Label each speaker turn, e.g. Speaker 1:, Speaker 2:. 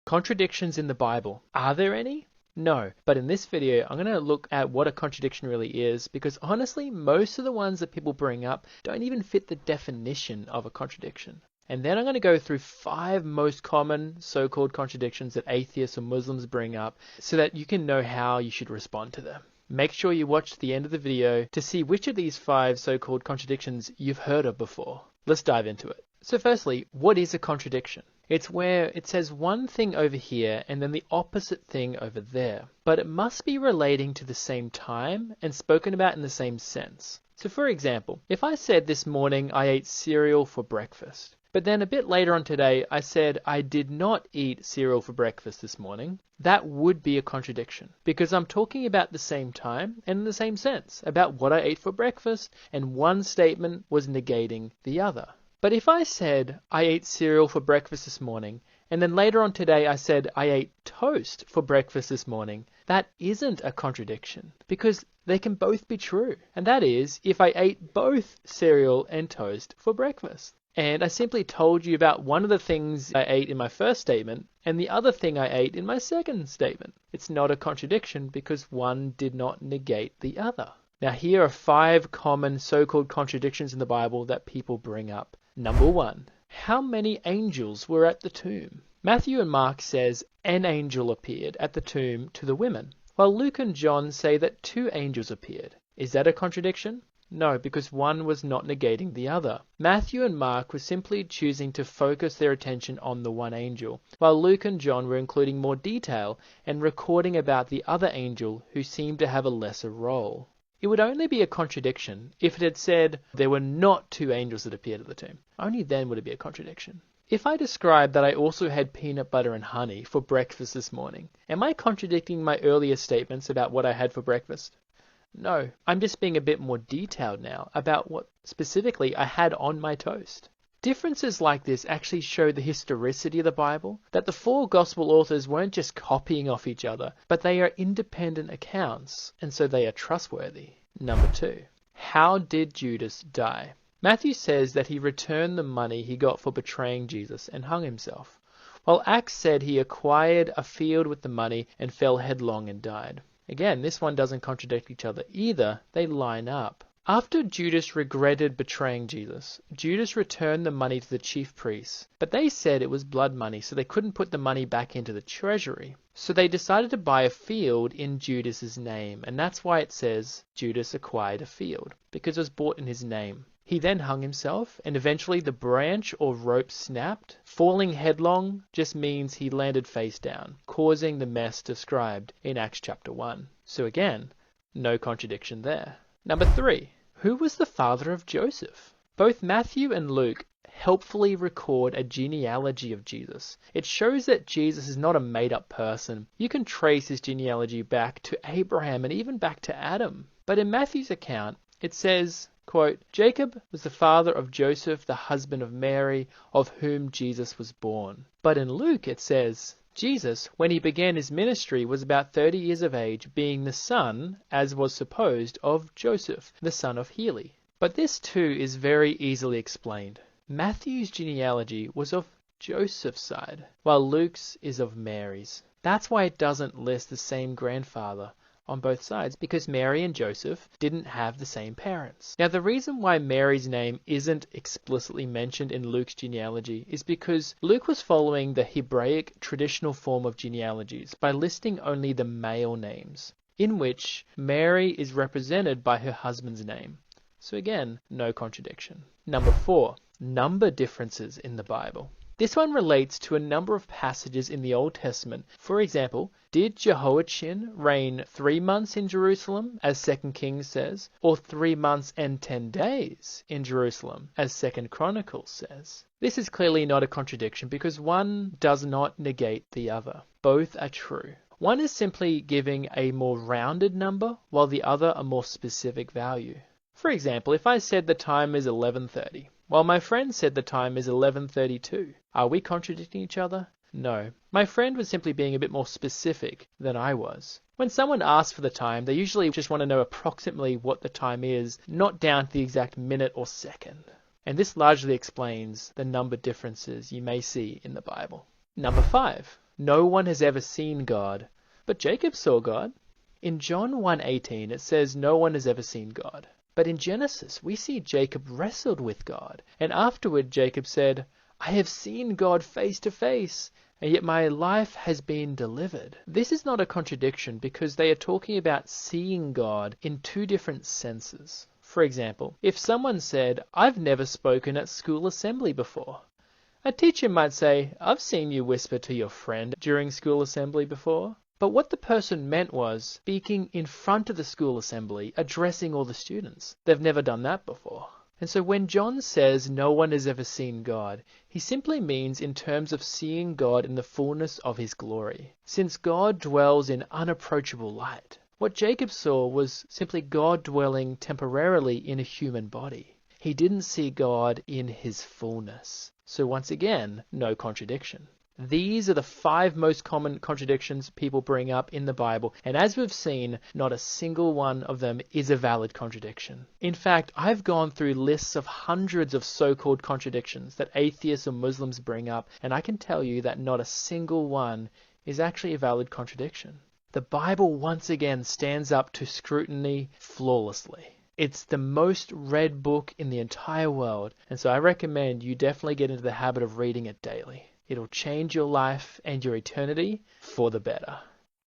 Speaker 1: Contradictions in the Bible. Are there any? No, but in this video, I'm going to look at what a contradiction really is, because honestly, most of the ones that people bring up don't even fit the definition of a contradiction. And then I'm going to go through 5 most common so-called contradictions that atheists or Muslims bring up so that you can know how you should respond to them. Make sure you watch the end of the video to see which of these 5 so-called contradictions you've heard of before. Let's dive into it. So firstly, what is a contradiction? It's where it says one thing over here and then the opposite thing over there, but it must be relating to the same time and spoken about in the same sense. So for example, if I said this morning I ate cereal for breakfast, but then a bit later on today I said I did not eat cereal for breakfast this morning, that would be a contradiction because I'm talking about the same time and in the same sense about what I ate for breakfast, and one statement was negating the other. But if I said I ate cereal for breakfast this morning, and then later on today I said I ate toast for breakfast this morning, that isn't a contradiction because they can both be true. And that is if I ate both cereal and toast for breakfast. And I simply told you about one of the things I ate in my first statement and the other thing I ate in my second statement. It's not a contradiction because one did not negate the other. Now here are 5 common so-called contradictions in the Bible that people bring up. Number 1. How many angels were at the tomb? Matthew and Mark says an angel appeared at the tomb to the women, while Luke and John say that 2 angels appeared. Is that a contradiction? No, because one was not negating the other. Matthew and Mark were simply choosing to focus their attention on the one angel, while Luke and John were including more detail and recording about the other angel who seemed to have a lesser role. It would only be a contradiction if it had said there were not 2 angels that appeared at the tomb. Only then would it be a contradiction. If I describe that I also had peanut butter and honey for breakfast this morning, am I contradicting my earlier statements about what I had for breakfast? No, I'm just being a bit more detailed now about what specifically I had on my toast. Differences like this actually show the historicity of the Bible, that the 4 gospel authors weren't just copying off each other, but they are independent accounts, and so they are trustworthy. Number 2. How did Judas die? Matthew says that he returned the money he got for betraying Jesus and hung himself, while Acts said he acquired a field with the money and fell headlong and died. Again, this one doesn't contradict each other either, they line up. After Judas regretted betraying Jesus, Judas returned the money to the chief priests, but they said it was blood money, so they couldn't put the money back into the treasury. So they decided to buy a field in Judas's name, and that's why it says Judas acquired a field, because it was bought in his name. He then hung himself, and eventually the branch or rope snapped. Falling headlong just means he landed face down, causing the mess described in Acts chapter 1. So again, no contradiction there. Number 3. Who was the father of Joseph? Both Matthew and Luke helpfully record a genealogy of Jesus. It shows that Jesus is not a made-up person. You can trace his genealogy back to Abraham and even back to Adam. But in Matthew's account, it says, quote, Jacob was the father of Joseph, the husband of Mary, of whom Jesus was born. But in Luke it says, Jesus, when he began his ministry, was about 30 years of age, being the son, as was supposed, of Joseph, the son of Heli. But this too is very easily explained. Matthew's genealogy was of Joseph's side, while Luke's is of Mary's. That's why it doesn't list the same grandfather on both sides, because Mary and Joseph didn't have the same parents. Now, the reason why Mary's name isn't explicitly mentioned in Luke's genealogy is because Luke was following the Hebraic traditional form of genealogies by listing only the male names, in which Mary is represented by her husband's name. So again, no contradiction. Number 4. Number differences in the Bible. This one relates to a number of passages in the Old Testament. For example, did Jehoiachin reign 3 months in Jerusalem, as 2 Kings says, or 3 months and 10 days in Jerusalem, as 2 Chronicles says? This is clearly not a contradiction because one does not negate the other. Both are true. One is simply giving a more rounded number, while the other a more specific value. For example, if I said the time is 11:30, while my friend said the time is 11:32, are we contradicting each other? No. My friend was simply being a bit more specific than I was. When someone asks for the time, they usually just want to know approximately what the time is, not down to the exact minute or second. And this largely explains the number differences you may see in the Bible. Number 5. No one has ever seen God, but Jacob saw God. In John 1:18 it says no one has ever seen God. But in Genesis we see Jacob wrestled with God, and afterward Jacob said, I have seen God face to face, and yet my life has been delivered. This is not a contradiction because they are talking about seeing God in two different senses. For example, if someone said, I've never spoken at school assembly before, a teacher might say, I've seen you whisper to your friend during school assembly before. But what the person meant was speaking in front of the school assembly, addressing all the students. They've never done that before. And so when John says no one has ever seen God, he simply means in terms of seeing God in the fullness of his glory, since God dwells in unapproachable light. What Jacob saw was simply God dwelling temporarily in a human body. He didn't see God in his fullness. So once again, no contradiction. These are the 5 most common contradictions people bring up in the Bible, and as we've seen, not a single one of them is a valid contradiction. In fact, I've gone through lists of hundreds of so-called contradictions that atheists or Muslims bring up, and I can tell you that not a single one is actually a valid contradiction. The Bible once again stands up to scrutiny flawlessly. It's the most read book in the entire world, and so I recommend you definitely get into the habit of reading it daily. It'll change your life and your eternity for the better.